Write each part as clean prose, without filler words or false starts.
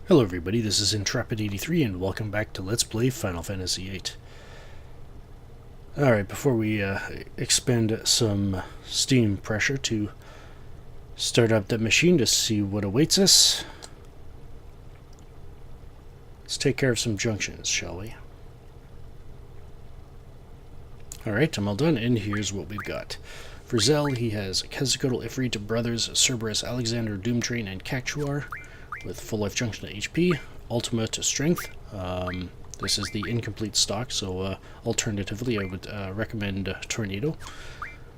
Hello everybody, this is Intrepid83 and welcome back to Let's Play Final Fantasy VIII. Alright, before we expend some steam pressure to start up the machine to see what awaits us, let's take care of some junctions, shall we? Alright, I'm all done, and here's what we've got. For Zell, he has Quetzalcoatl, Ifrit, Brothers, Cerberus, Alexander, Doomtrain, and Cactuar, with full life junction to HP, Ultima to Strength. This is the incomplete stock, so alternatively I would recommend Tornado.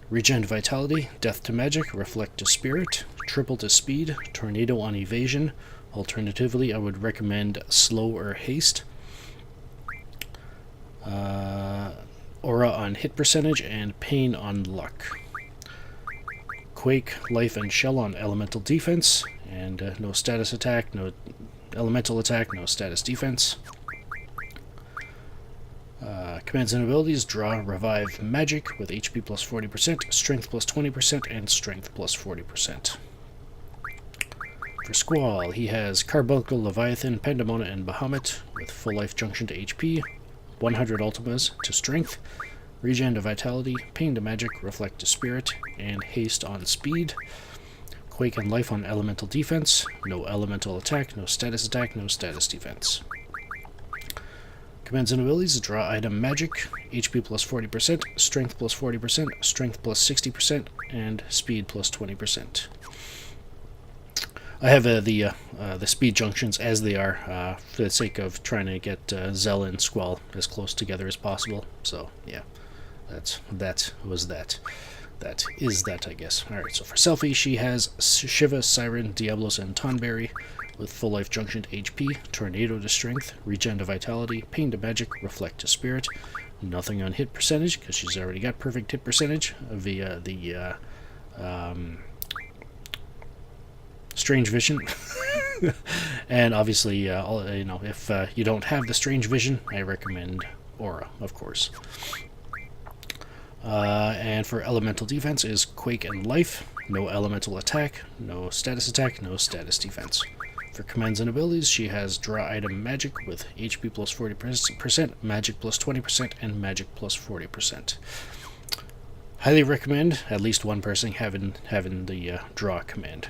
Regen to Vitality, Death to Magic, Reflect to Spirit, Triple to Speed, Tornado on Evasion. Alternatively I would recommend Slow or Haste. Aura on Hit Percentage, and Pain on Luck. Quake, Life, and Shell on Elemental Defense, and no status attack, no elemental attack, no status defense. Commands and abilities: Draw, Revive, Magic with HP plus 40%, Strength plus 20%, and Strength plus 40%. For Squall, he has Carbuncle, Leviathan, Pandemona, and Bahamut with full life junction to HP, 100 Ultimas to Strength, Regen to Vitality, Pain to Magic, Reflect to Spirit, and Haste on Speed. Quake and Life on Elemental Defense, no elemental attack, no status defense. Commands and abilities: Draw item Magic, HP plus 40%, Strength plus 40%, Strength plus 60%, and Speed plus 20%. I have the speed junctions as they are for the sake of trying to get Zell and Squall as close together as possible. So yeah, that is that, I guess. Alright, so for Selphie, she has Shiva, Siren, Diablos, and Tonberry with full life junction to HP, Tornado to Strength, Regen to Vitality, Pain to Magic, Reflect to Spirit. Nothing on hit percentage because she's already got perfect hit percentage via the Strange Vision. And obviously, if you don't have the Strange Vision, I recommend Aura, of course. And for Elemental Defense is Quake and Life, no elemental attack, no status defense. For commands and abilities, she has Draw item Magic with HP plus 40%, Magic plus 20%, and Magic plus 40%. Highly recommend at least one person having the Draw command.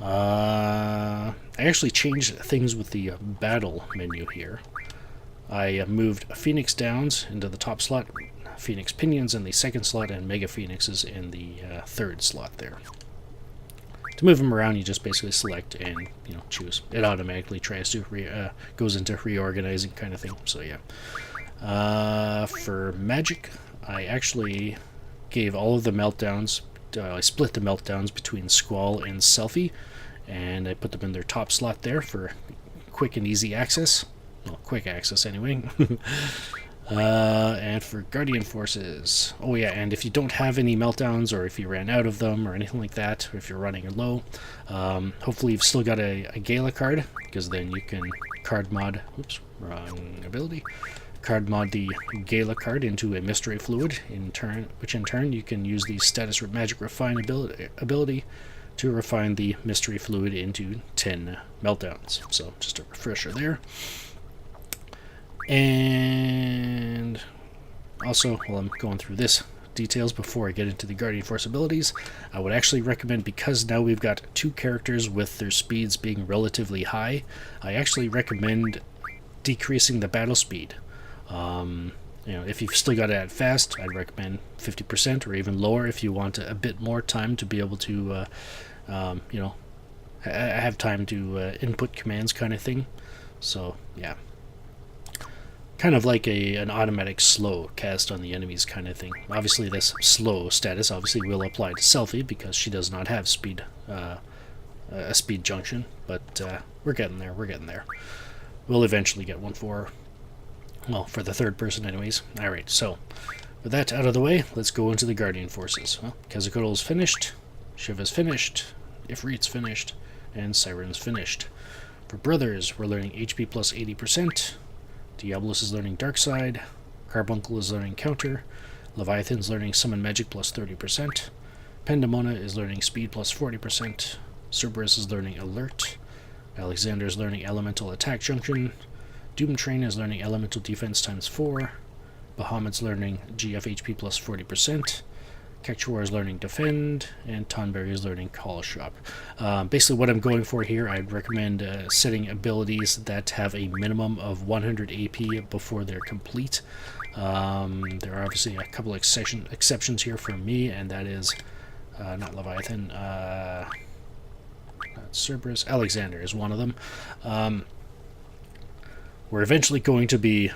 I actually changed things with the battle menu here. I moved Phoenix Downs into the top slot, Phoenix Pinions in the second slot, and Mega Phoenixes in the third slot there. To move them around, you just basically select and choose. It automatically tries to goes into reorganizing kind of thing. So yeah. For magic, I actually gave all of the meltdowns. I split the meltdowns between Squall and Selphie, and I put them in their top slot there for quick and easy access. Well, quick access anyway. And for Guardian Forces, oh yeah, and if you don't have any meltdowns, or if you ran out of them, or anything like that, or if you're running low, hopefully you've still got a Gala card, because then you can card mod, oops, wrong ability, card mod the Gala card into a Mystery Fluid, which in turn you can use the Status Magic Refine ability to refine the Mystery Fluid into 10 meltdowns. So just a refresher there. And also, while I'm going through this details before I get into the Guardian Force abilities, I would actually recommend, because now we've got two characters with their speeds being relatively high, I actually recommend decreasing the battle speed. If you've still got it at fast, I'd recommend 50% or even lower if you want a bit more time to be able to, have time to input commands kind of thing. So, yeah. Kind of like an automatic slow cast on the enemies kind of thing. Obviously this slow status will apply to Selphie because she does not have speed, a speed junction, but we're getting there. We'll eventually get one for the third person anyways. Alright, so with that out of the way, let's go into the Guardian Forces. Well, Quetzalcoatl's finished, Shiva's finished, Ifrit's finished, and Siren's finished. For Brothers, we're learning HP plus 80%, Diablos is learning Dark Side, Carbuncle is learning Counter, Leviathan's learning Summon Magic plus 30%, Pandemona is learning Speed plus 40%, Cerberus is learning Alert, Alexander is learning Elemental Attack Junction. Doomtrain is learning Elemental Defense times 4. Bahamut's learning GFHP plus 40%. Quechua is learning Defend, and Tonberry is learning Call Shop. Basically what I'm going for here, I'd recommend setting abilities that have a minimum of 100 AP before they're complete. There are obviously a couple exceptions here for me, and that is not Leviathan, not Cerberus, Alexander is one of them. We're eventually going to be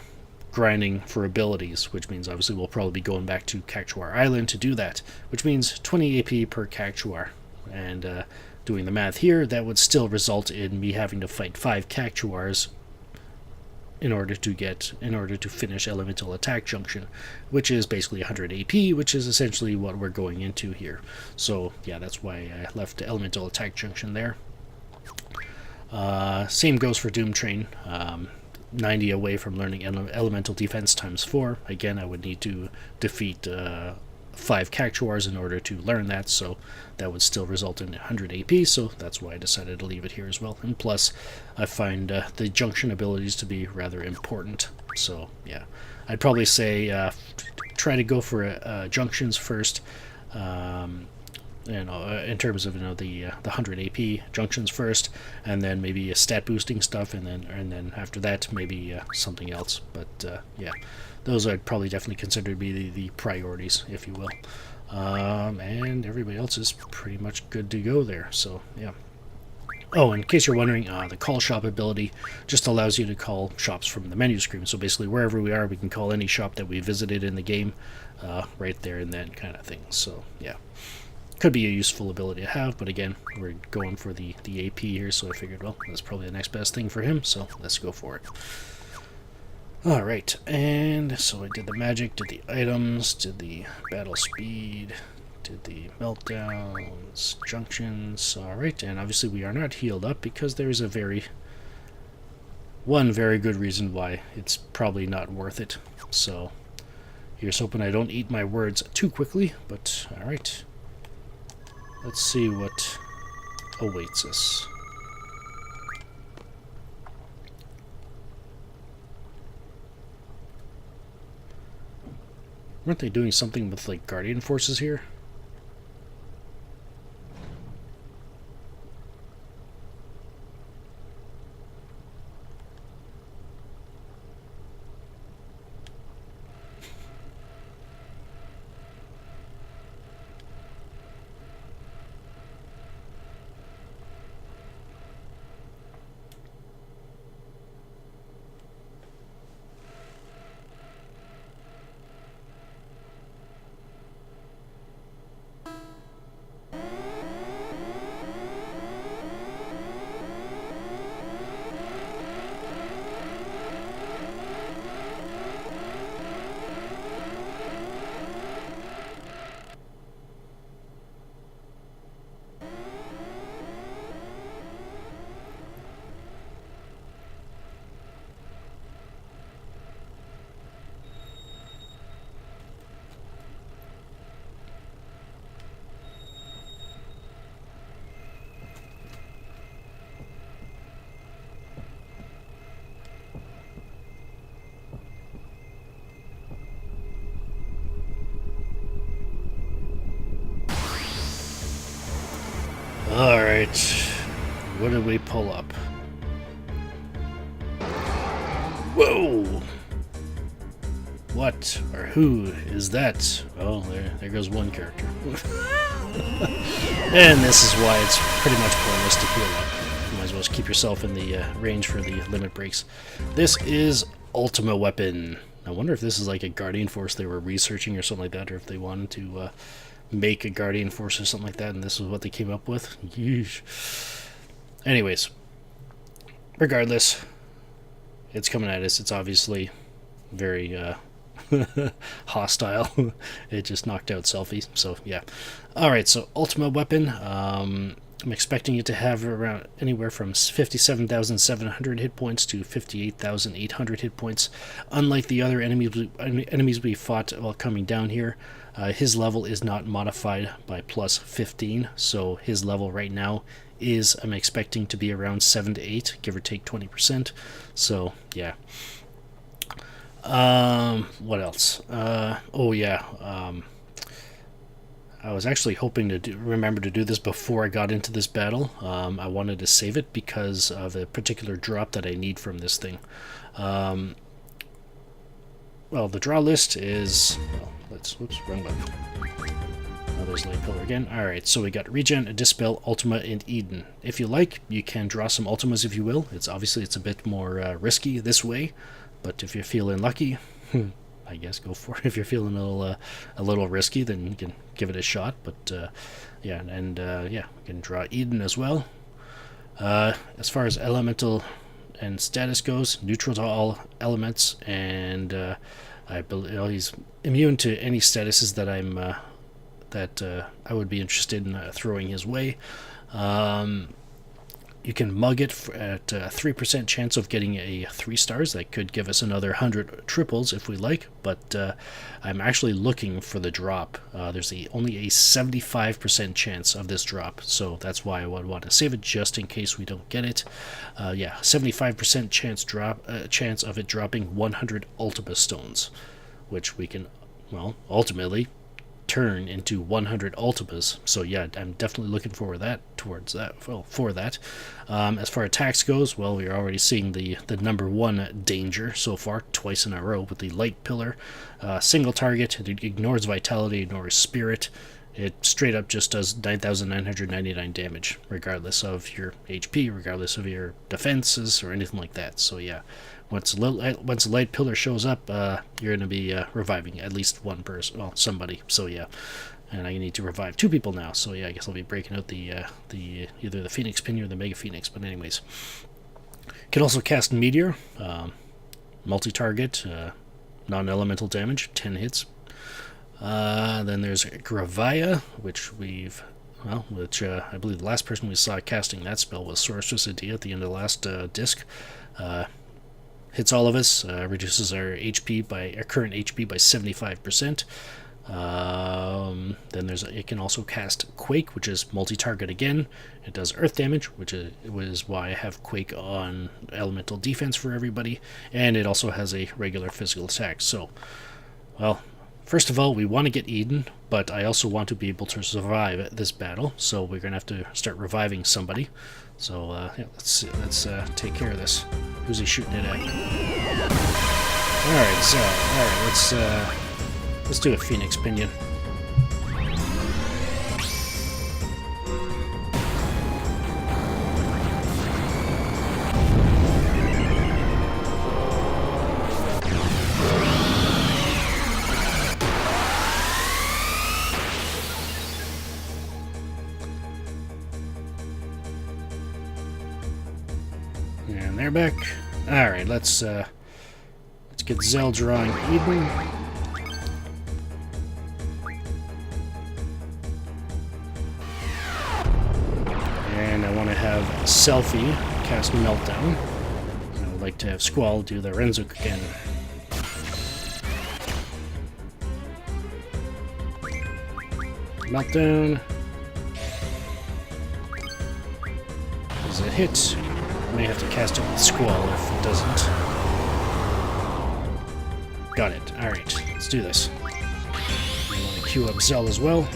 grinding for abilities, which means obviously we'll probably be going back to Cactuar Island to do that, which means 20 AP per Cactuar. And doing the math here, that would still result in me having to fight 5 Cactuars in order to finish Elemental Attack Junction, which is basically 100 AP, which is essentially what we're going into here. So yeah, that's why I left Elemental Attack Junction there. Same goes for Doomtrain. 90 away from learning Elemental Defense times 4. Again, I would need to defeat 5 Cactuars in order to learn that, so that would still result in 100 AP, so that's why I decided to leave it here as well. And plus, I find the junction abilities to be rather important, so yeah. I'd probably say try to go for junctions first, in terms of the 100 AP junctions first, and then maybe stat boosting stuff, and then after that maybe something else. But yeah, those I'd probably definitely consider to be the priorities, if you will. And everybody else is pretty much good to go there. So yeah. Oh, in case you're wondering, the call shop ability just allows you to call shops from the menu screen. So basically, wherever we are, we can call any shop that we visited in the game right there and then kind of thing. So yeah. Could be a useful ability to have, but again, we're going for the AP here, so I figured, well, that's probably the next best thing for him, so let's go for it. Alright, and so I did the magic, did the items, did the battle speed, did the meltdowns, junctions, alright, and obviously we are not healed up because there's one very good reason why it's probably not worth it. So here's hoping I don't eat my words too quickly, but alright. Let's see what awaits us. Weren't they doing something with, like, Guardian forces here? Alright, what did we pull up? Whoa! What or who is that? Oh, there goes one character. And this is why it's pretty much pointless to heal up. You might as well just keep yourself in the range for the limit breaks. This is Ultima Weapon. I wonder if this is like a Guardian Force they were researching or something like that, or if they wanted to make a Guardian Force or something like that, and this is what they came up with. Yeesh. Anyways, regardless, it's coming at us. It's obviously very hostile. It just knocked out Selfie, so yeah. Alright, so Ultima Weapon. I'm expecting it to have around anywhere from 57,700 hit points to 58,800 hit points. Unlike the other enemies we fought while coming down here, his level is not modified by plus 15, so his level right now is, I'm expecting to be around 7 to 8, give or take 20%. So yeah. What else? Oh yeah. I was actually hoping to remember to do this before I got into this battle. I wanted to save it because of a particular drop that I need from this thing. Well, the draw list is... Whoops, wrong button. Oh, there's Light Pillar again. Alright, so we got Regen, a Dispel, Ultima, and Eden. If you like, you can draw some Ultimas if you will. It's a bit more risky this way, but if you're feeling lucky... I guess go for it. If you're feeling a little risky, then you can give it a shot. But yeah, and yeah, we can draw Eden as well. As far as elemental and status goes, neutral to all elements, and I believe he's immune to any statuses that I would be interested in throwing his way. You can mug it at a 3% chance of getting a 3 stars. That could give us another 100 triples if we like, but I'm actually looking for the drop. There's only a 75% chance of this drop, so that's why I would want to save it just in case we don't get it. Yeah, 75% chance of it dropping 100 Ultima stones, which we can, well, ultimately turn into 100 Ultimas. So yeah, I'm definitely looking for that. As far as attacks goes, well, we're already seeing the number 1 danger so far, twice in a row with the Light Pillar. Single target, it ignores vitality, ignores spirit. It straight up just does 9,999 damage, regardless of your HP, regardless of your defenses, or anything like that. So yeah, once a Light Pillar shows up, you're going to be reviving at least one person, well, somebody. So yeah, and I need to revive 2 people now. So yeah, I guess I'll be breaking out the either the Phoenix Pinion or the Mega Phoenix. But anyways, can also cast Meteor, multi-target, non-elemental damage, 10 hits. Then there's Gravaya, which I believe the last person we saw casting that spell was Sorceress Adia at the end of the last disc. Hits all of us, reduces our current HP by 75%. Then it can also cast Quake, which is multi-target again. It does earth damage, which was why I have Quake on elemental defense for everybody, and it also has a regular physical attack. So, well, first of all, we want to get Eden, but I also want to be able to survive this battle, so we're going to have to start reviving somebody. So yeah, let's take care of this. Who's he shooting it at? Alright, let's do a Phoenix Pinion. And they're back. Alright, let's get Zell drawing Eden. And I want to have Selfie cast Meltdown. And I would like to have Squall do the Renzuk again. Meltdown. Does it hit? I may have to cast it with Squall if it doesn't. Got it. Alright, let's do this. I want to queue up Zell as well.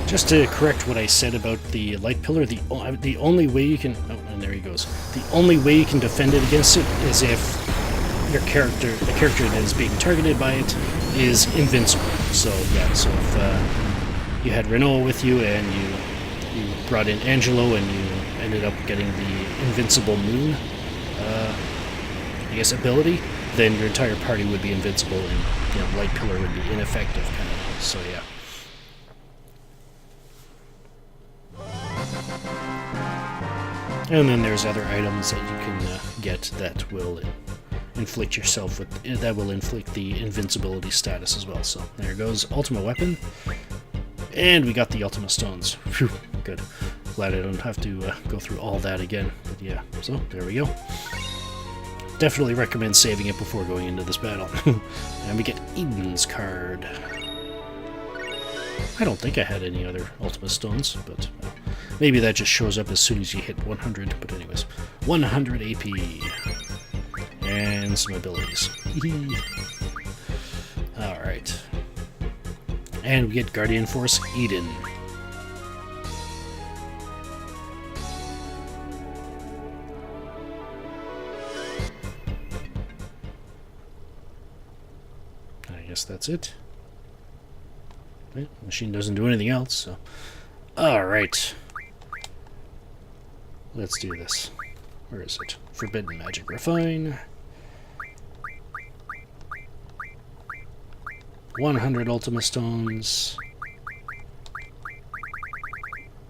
Just to correct what I said about the Light Pillar, the only way you can... Oh, and there he goes. The only way you can defend it against it is if the character that is being targeted by it is invincible. So, yeah, so if you had Renault with you and you brought in Angelo and you ended up getting the Invincible Moon, I guess, ability, then your entire party would be invincible and Light Pillar would be ineffective, kind of. So, yeah. And then there's other items that you can get that will inflict yourself with, that will inflict the invincibility status as well. So there goes Ultimate Weapon. And we got the Ultima Stones. Phew, good. Glad I don't have to go through all that again. But yeah, so there we go. Definitely recommend saving it before going into this battle. And we get Eden's card. I don't think I had any other Ultima Stones, but maybe that just shows up as soon as you hit 100. But anyways, 100 AP. And some abilities. Alright. And we get Guardian Force Eden. I guess that's it. Machine doesn't do anything else, so... Alright. Let's do this. Where is it? Forbidden Magic Refine. 100 Ultima Stones.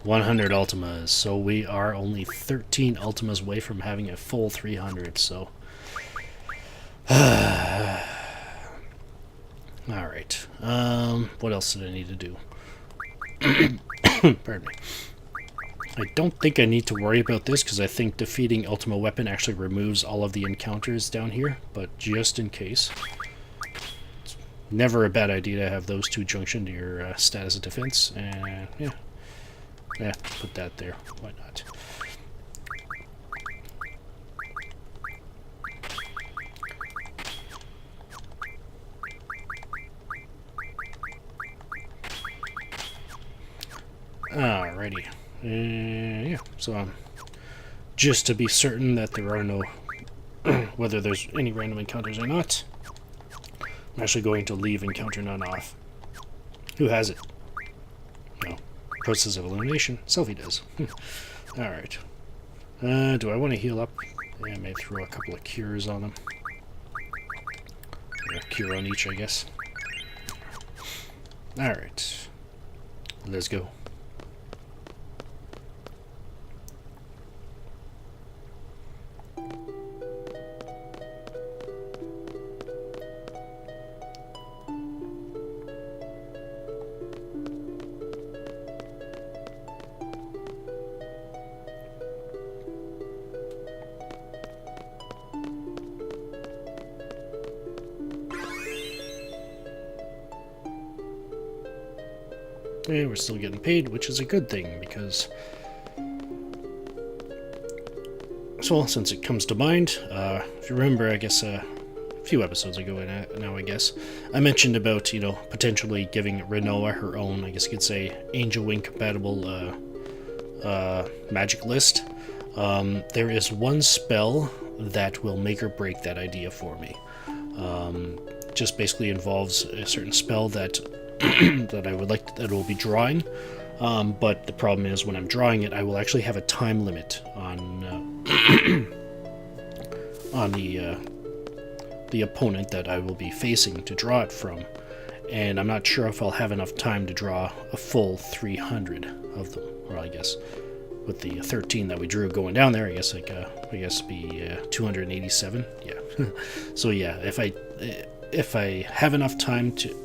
100 Ultimas. So we are only 13 Ultimas away from having a full 300, so... Alright. What else did I need to do? Pardon me. I don't think I need to worry about this, because I think defeating Ultima Weapon actually removes all of the encounters down here, but just in case. It's never a bad idea to have those two junction to your status of defense, and yeah. Yeah, put that there. Why not? Alrighty. Yeah, so just to be certain that there are no, whether there's any random encounters or not, I'm actually going to leave encounter none off. Who has it? No. Process of elimination. Selfie does. Alright. Do I want to heal up? Yeah, I may throw a couple of cures on them. Or a cure on each, I guess. Alright. Let's go. And we're still getting paid, which is a good thing, because... So, since it comes to mind, if you remember, I guess, a few episodes ago now, I guess, I mentioned about, you know, potentially giving Renoa her own, I guess you could say, Angel Wing compatible magic list. There is one spell that will make or break that idea for me. Just basically involves a certain spell that that I would like that will be drawing, but the problem is when I'm drawing it, I will actually have a time limit on on the opponent that I will be facing to draw it from, and I'm not sure if I'll have enough time to draw a full 300 of them. Or I guess with the 13 that we drew going down there, I guess like I guess be 287. Yeah. So yeah, if I have enough time to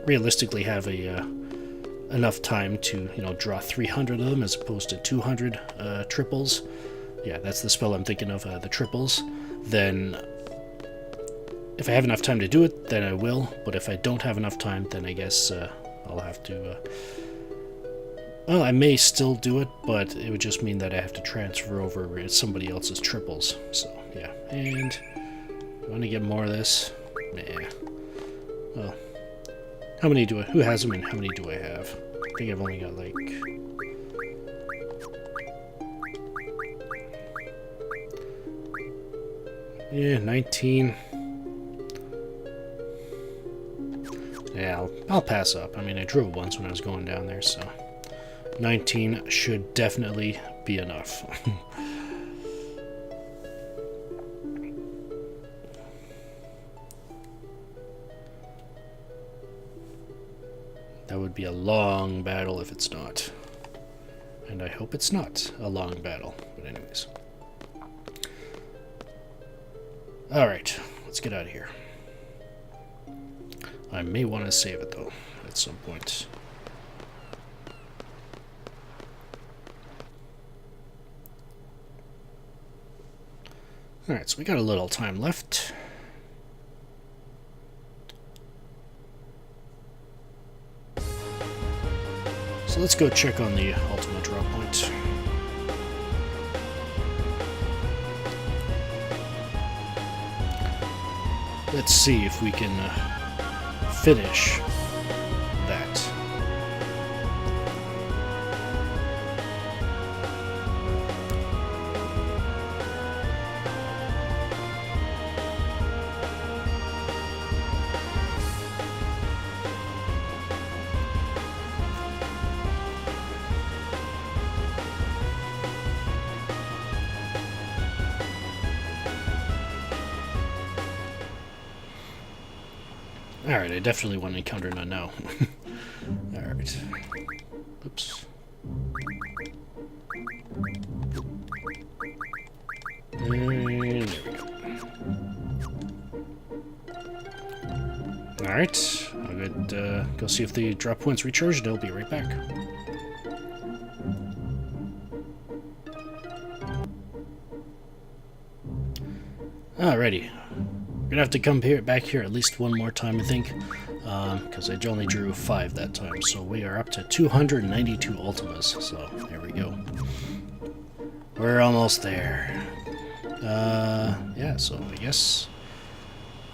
realistically have enough time to, you know, draw 300 of them as opposed to 200 triples. Yeah, that's the spell I'm thinking of, the triples. Then if I have enough time to do it, then I will. But if I don't have enough time, then I guess I'll have to... well, I may still do it, but it would just mean that I have to transfer over somebody else's triples. So, yeah. And I want to get more of this. Nah. Well... How many do I... Who has them and how many do I have? I think I've only got, like... Yeah, 19. Yeah, I'll pass up. I mean, I drew it once when I was going down there, so... 19 should definitely be enough. That would be a long battle if it's not. And I hope it's not a long battle. But anyways. Alright, let's get out of here. I may want to save it, though, at some point. Alright, so we got a little time left. So let's go check on the ultimate drop point. Let's see if we can finish that. Alright, I definitely want to encounter none now. Alright. Oops. And there we go. Alright, I'll go see if the drop point's recharged. I'll be right back. Alrighty. We're gonna have to come back here at least one more time, I think, because I only drew 5 that time. So we are up to 292 Ultimas. So there we go. We're almost there. Yeah. So I guess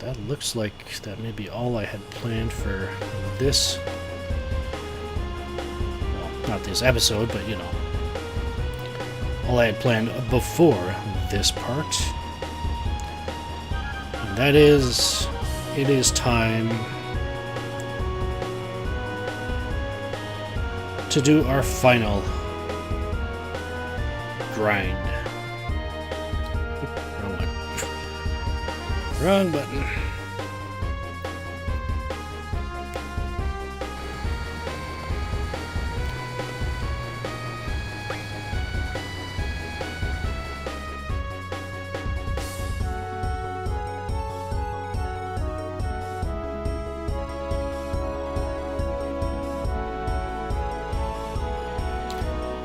that looks like that may be all I had planned for this. Well, not this episode, but you know, all I had planned before this part. That is, it is time to do our final grind. Wrong one. Wrong button.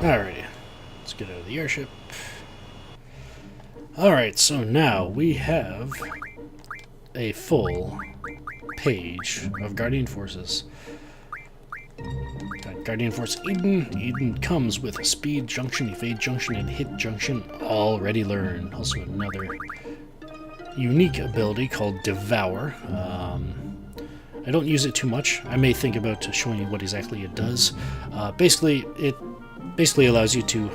Alrighty, let's get out of the airship. Alright, so now we have a full page of Guardian Forces. Got Guardian Force Eden. Eden comes with a Speed Junction, Evade Junction, and Hit Junction already learned. Also another unique ability called Devour. I don't use it too much. I may think about showing you what exactly it does. Basically, it allows you to,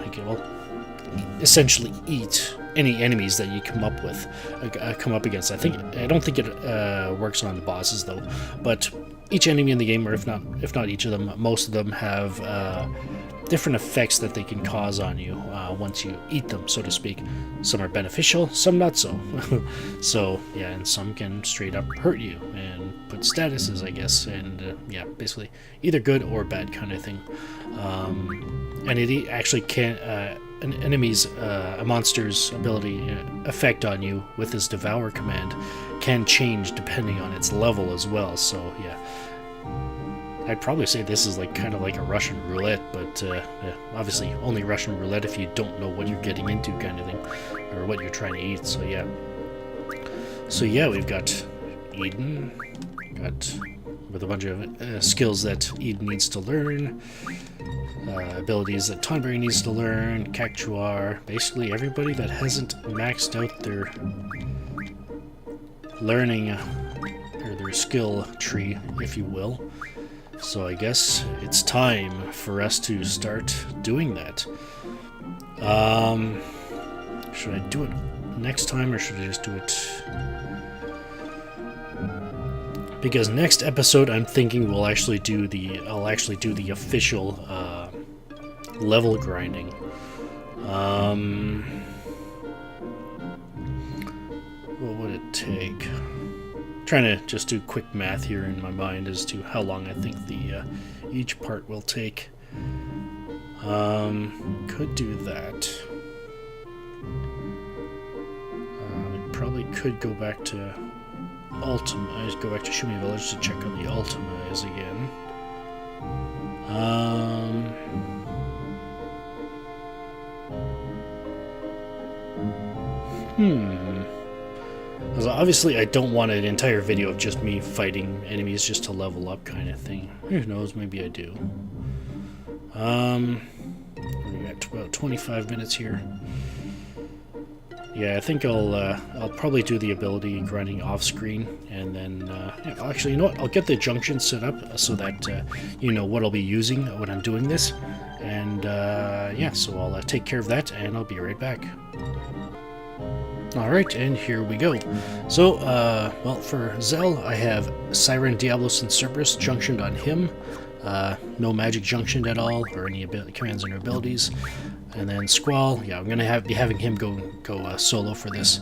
essentially eat any enemies that you come up against. I don't think it works on the bosses though, but each enemy in the game, or if not each of them, most of them have different effects that they can cause on you once you eat them, so to speak. Some are beneficial, some not so. So yeah, and some can straight up hurt you and put statuses, I guess, and yeah, basically either good or bad kind of thing. And it actually can an enemy's a monster's ability effect on you with this Devour command can change depending on its level as well. So yeah, I'd probably say this is kind of like a Russian roulette, but yeah, obviously only Russian roulette if you don't know what you're getting into, kind of thing, or what you're trying to eat. So yeah, we've got Eden, with a bunch of skills that Eden needs to learn, abilities that Tonberry needs to learn, Cactuar, basically everybody that hasn't maxed out their learning or their skill tree, if you will. So I guess it's time for us to start doing that. Should I do it next time, or should I just do it? Because next episode, I'm thinking I'll actually do the official level grinding. What would it take? Trying to just do quick math here in my mind as to how long I think the each part will take. Could do that. Probably could go back to Ultima. Go back to Shumi Village to check on the Ultimas again. Because obviously I don't want an entire video of just me fighting enemies just to level up kind of thing. Who knows, maybe I do. We got about 25 minutes here. Yeah, I think I'll probably do the ability grinding off screen, and then yeah, actually, you know what? I'll get the junction set up so that you know what I'll be using when I'm doing this, and yeah, so I'll take care of that, and I'll be right back. Alright, and here we go. So, well, for Zell, I have Siren, Diablos, and Cerberus junctioned on him. No magic junctioned at all, or any commands and abilities. And then Squall, yeah, I'm gonna be having him go solo for this.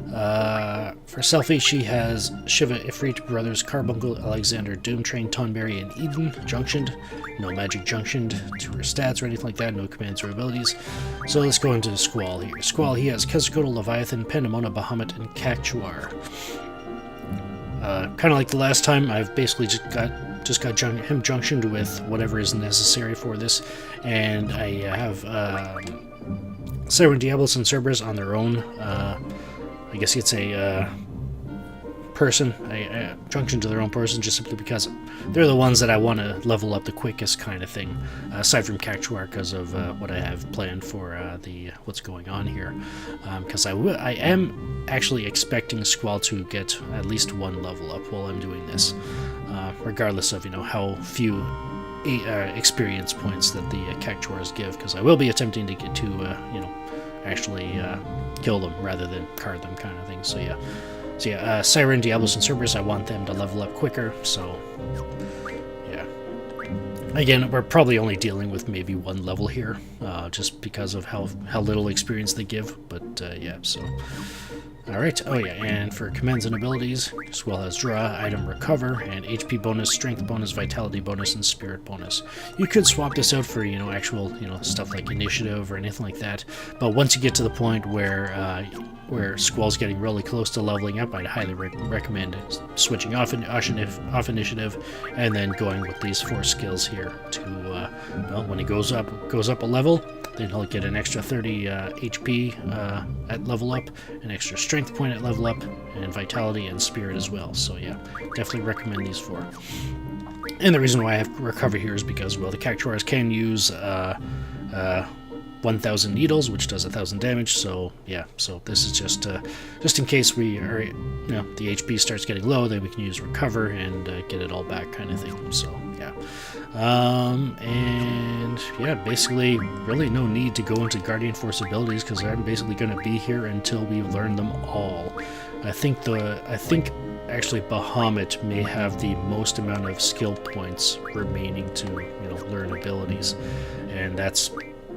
For Selfie, she has Shiva, Ifrit, Brothers, Carbuncle, Alexander, Doomtrain, Tonberry, and Eden junctioned. No magic junctioned to her stats or anything like that, no commands or abilities. So let's go into Squall here. Squall, he has Quetzalcoatl, Leviathan, Pandemona, Bahamut, and Cactuar. Kind of like the last time, I've basically just got him junctioned with whatever is necessary for this, and I have Siren, Diablos, and Cerberus on their own. I guess it's a person, a junction to their own person, just simply because they're the ones that I want to level up the quickest kind of thing, aside from Cactuar because of what I have planned for what's going on here. Because I am actually expecting Squall to get at least one level up while I'm doing this, regardless of, you know, how few experience points that the Cactuars give, because I will be attempting to get to, you know, actually kill them rather than card them kind of thing. So yeah, Siren, Diablos, and Cerberus, I want them to level up quicker, so yeah. Again, we're probably only dealing with maybe one level here, just because of how little experience they give, but yeah, so. Alright, oh yeah, and for commands and abilities, Squall has Draw, Item Recover, and HP bonus, Strength bonus, Vitality bonus, and Spirit bonus. You could swap this out for, you know, actual, you know, stuff like Initiative or anything like that, but once you get to the point where Squall's getting really close to leveling up, I'd highly recommend switching off Initiative, and then going with these 4 skills here to, well, when he goes up a level, then he'll get an extra 30 HP at level up, an extra strength point at level up, and vitality and spirit as well. So yeah, definitely recommend these 4. And the reason why I have recover here is because, well, the Cactuars can use 1,000 needles, which does 1,000 damage. So yeah, so this is just in case we are, you know, the HP starts getting low, then we can use recover and get it all back, kind of thing. So yeah. And yeah, basically really no need to go into Guardian Force abilities, because I'm basically going to be here until we learn them all. I think actually Bahamut may have the most amount of skill points remaining to, you know, learn abilities, and that's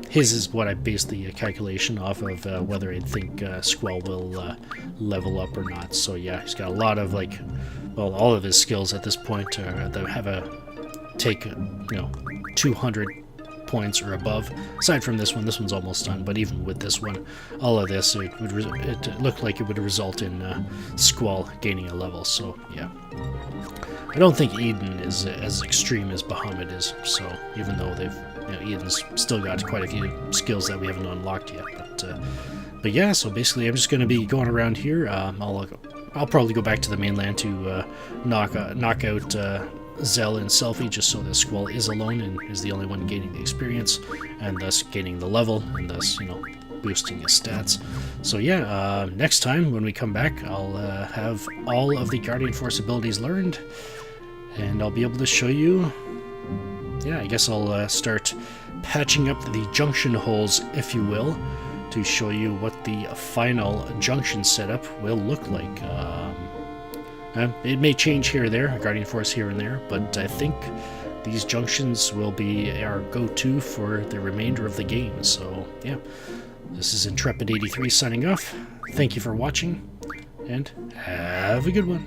his is what I base the calculation off of, whether I think Squall will level up or not. So yeah, he's got a lot of, like, well, all of his skills at this point that have a take, you know, 200 points or above. Aside from this one's almost done, but even with this one, all of this, it looked like it would result in Squall gaining a level. So yeah, I don't think Eden is as extreme as Bahamut is. So even though they've, you know, Eden's still got quite a few skills that we haven't unlocked yet, but yeah. So basically, I'm just going to be going around here. I'll probably go back to the mainland to knock out Zell and Selfie, just so that Squall is alone and is the only one gaining the experience, and thus gaining the level, and thus, you know, boosting his stats. So yeah, next time when we come back, I'll have all of the Guardian Force abilities learned, and I'll be able to show you. Yeah, I guess I'll start patching up the junction holes, if you will, to show you what the final junction setup will look like. It may change here or there, Guardian Force here and there, but I think these junctions will be our go-to for the remainder of the game. So yeah, this is Intrepid83 signing off. Thank you for watching, and have a good one.